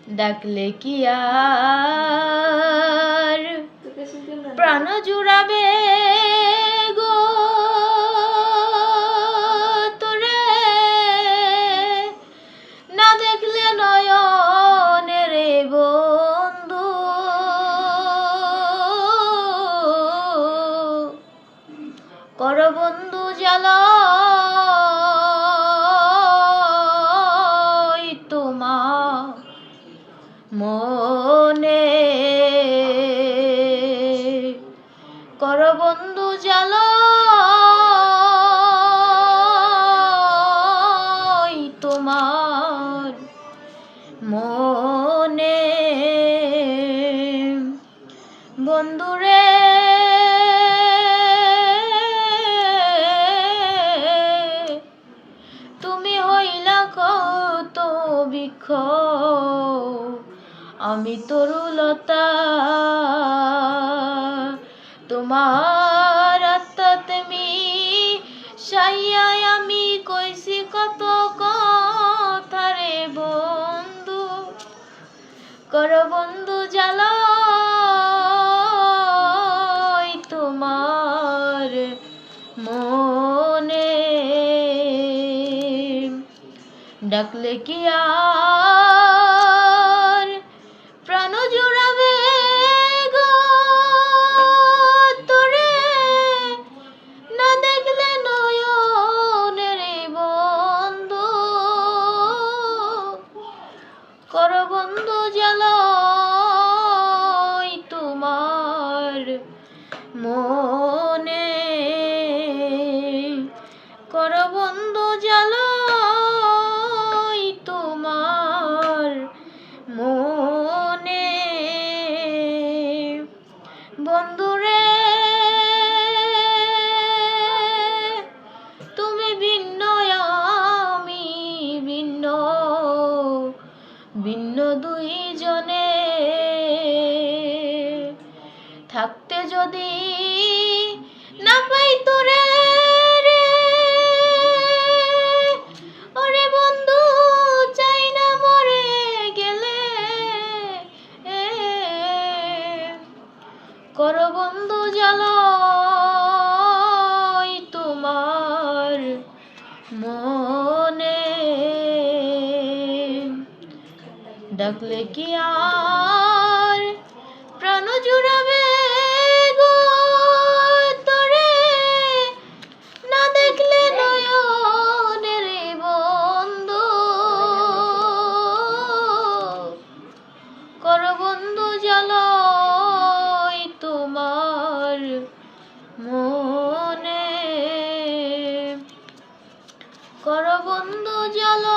ডাকলে কি আর প্রাণ জুড়াবে গো তোরে, না দেখলে নয়নে রে বন্ধু, কর বন্ধু জ্বালা মনে, কর বন্ধু জ্বালা তোমার মনে। বন্ধুরে তুমি হইলা কত বৃক্ষ, আমি তরুলতা, তোমার আত্মাতে মিশাইয়া আমি কইছি কত কথা রে বন্ধু, কর বন্ধু জ্বালা তোমার মনে, ডাকলে কি আর প্রাণ জুড়াবে গো তোরে, না দেখলে নয়নে রে বন্ধু, কর বন্ধু জ্বালা তোমার মনে, কর বন্ধু জ্বালা তোমার মনে। বন্ধুরে তুমি ভিন্ন আমি ভিন্ন, ভিন্ন দুইজনে থাকতে যদি না পাই তোরে রে, ওরে বন্ধু চাই না মরে গেলে, কর বন্ধু জ্বালা তোমার মনে, ডাকলে কি আর প্রাণ জুড়াবে গো তোরে, না দেখলে নয়নে রে বন্ধু, কর বন্ধু জ্বালা তোমার মনে, কর বন্ধু জ্বালা